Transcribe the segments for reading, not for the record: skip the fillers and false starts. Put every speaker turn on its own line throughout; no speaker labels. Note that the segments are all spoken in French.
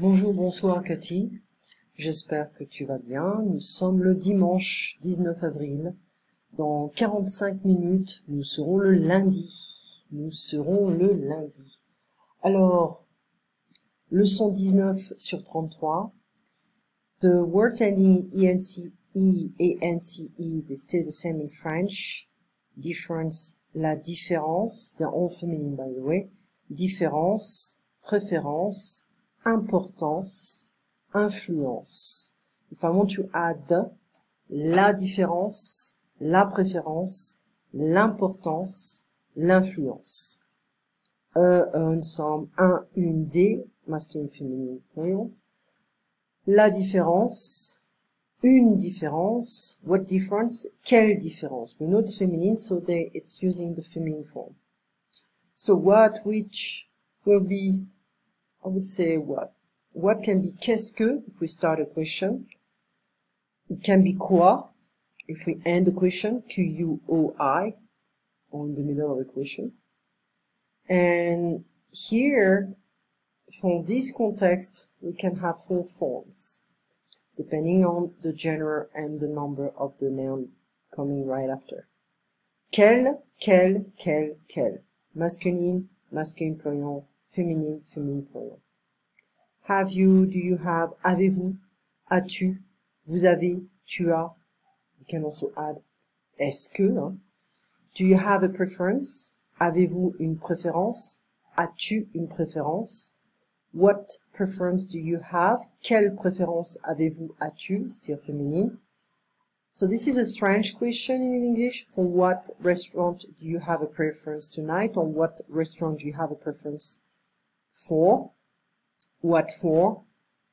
Bonjour, bonsoir Cathy, j'espère que tu vas bien. Nous sommes le dimanche 19 avril. Dans 45 minutes, nous serons le lundi. Alors, leçon 19 sur 33. The words ending ENCE, ANCE, they stay the same in French. Difference, la différence, they're all feminine by the way. Différence, préférence, importance, influence. If I want to add la différence, la préférence, l'importance, l'influence. Un, somme, un, une, des, masculine, féminine, plural. La différence, une différence, what difference, quelle différence. We know it's feminine, so it's using the feminine form. So what, which will be, I would say what? What can be qu'est-ce que, if we start a question. It can be quoi, if we end the question, Q-U-O-I, or in the middle of a question. And here, for this context, we can have 4 forms, depending on the gender and the number of the noun coming right after. Quel, masculine, masculine plural, feminine, feminine plural. Have you, do you have, avez-vous, as-tu, vous avez, tu as. You can also add est-ce que. Hein. Do you have a preference? Avez-vous une préférence? As-tu une préférence? What preference do you have? Quelle préférence avez-vous? As-tu? Still feminine. So this is a strange question in English. For what restaurant do you have a preference tonight? Or what restaurant do you have a preference for? What for?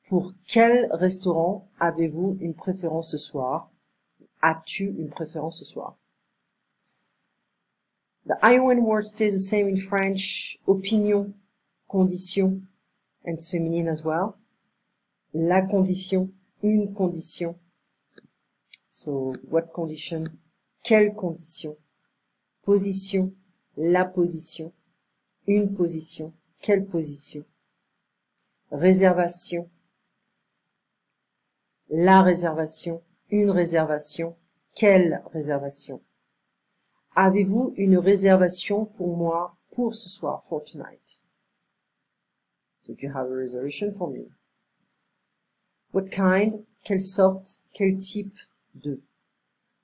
Pour quel restaurant avez-vous une préférence ce soir? As-tu une préférence ce soir? The Iowan word stays the same in French. Opinion, condition, and it's feminine as well. La condition, une condition. So, what condition? Quelle condition? Position, la position. Une position, quelle position? Réservation, la réservation, une réservation, quelle réservation? Avez-vous une réservation pour moi pour ce soir, for tonight? So do you have a reservation for me? What kind, quelle sorte, quel type de?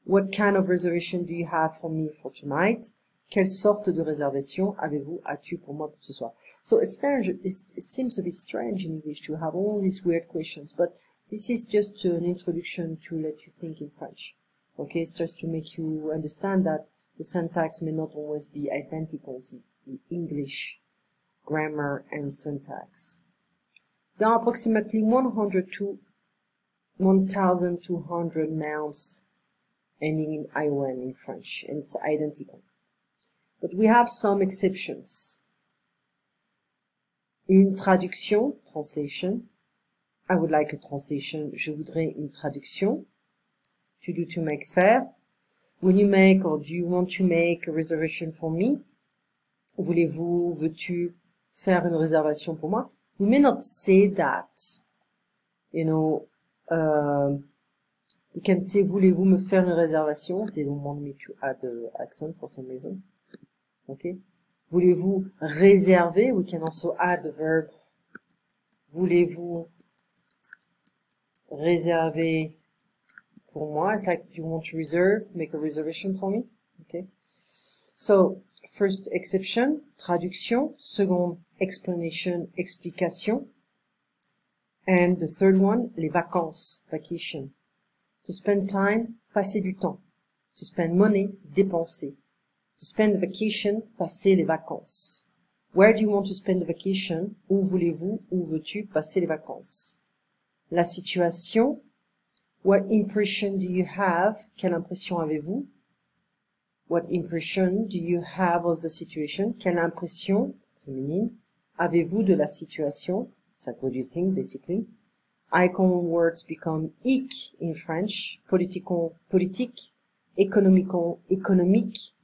What kind of reservation do you have for me for tonight? Quelle sorte de réservation avez-vous, as-tu pour moi pour ce soir? So it's strange, it seems a bit strange in English to have all these weird questions, but this is just an introduction to let you think in French. Okay, it's just to make you understand that the syntax may not always be identical to the English grammar and syntax. There are approximately 100 to 1,200 nouns ending in ION in French, and it's identical. But we have some exceptions. Une traduction, translation. I would like a translation. Je voudrais une traduction. To do, to make, faire. Will you make or do you want to make a reservation for me? Voulez-vous, veux-tu faire une réservation pour moi? We may not say that. You know, we can say, voulez-vous me faire une réservation? They don't want me to add the accent for some reason. Okay. Voulez-vous réserver? We can also add the verb. Voulez-vous réserver pour moi? It's like, do you want to reserve? Make a reservation for me? Okay. So, first exception, traduction. Second, explanation, explication. And the third one, les vacances, vacation. To spend time, passer du temps. To spend money, dépenser. To spend the vacation, passer les vacances. Where do you want to spend the vacation? Où voulez-vous, où veux-tu passer les vacances? La situation. What impression do you have? Quelle impression avez-vous? What impression do you have of the situation? Quelle impression, féminine, avez-vous de la situation? It's like, what do you think, basically? Icon words become ic in French. Political, politique. Economical, économique.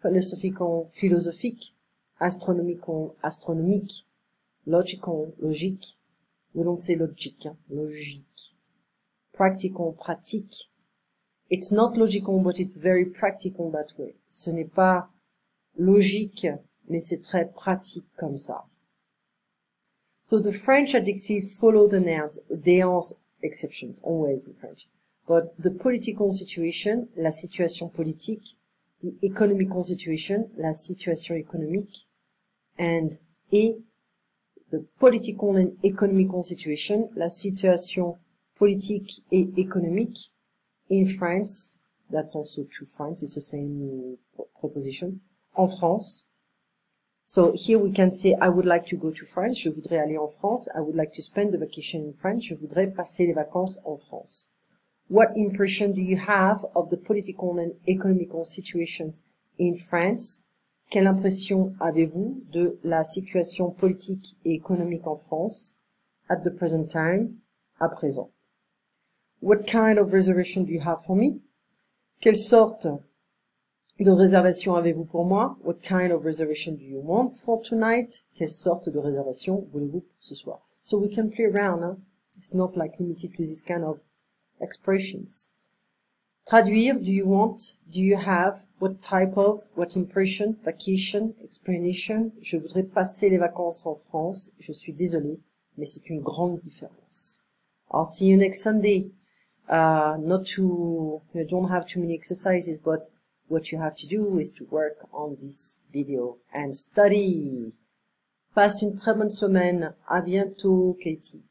Philosophical, philosophique. Astronomical, astronomique. Logical, logique. We don't say logique, hein, logique. Practical, pratique. It's not logical, but it's very practical that way. Ce n'est pas logique, mais c'est très pratique comme ça. So the French adjectives follow the nouns. There are exceptions, always in French. But the political situation, la situation politique, the economical situation, la situation économique, and the political and economical situation, la situation politique et économique. In France, that's also to France, it's the same preposition. En France. So here we can say, I would like to go to France. Je voudrais aller en France. I would like to spend the vacation in France. Je voudrais passer les vacances en France. What impression do you have of the political and economical situations in France? Quelle impression avez-vous de la situation politique et économique en France? At the present time, à présent. What kind of reservation do you have for me? Quelle sorte de réservation avez-vous pour moi? What kind of reservation do you want for tonight? Quelle sorte de réservation voulez-vous pour ce soir? So we can play around, huh? It's not like limited to this kind of expressions. Traduire, do you want? Do you have? What type of? What impression? Vacation? Explanation? Je voudrais passer les vacances en France. Je suis désolé, mais c'est une grande différence. I'll see you next Sunday. You don't have too many exercises, but what you have to do is to work on this video and study. Passe une très bonne semaine. À bientôt, Katie.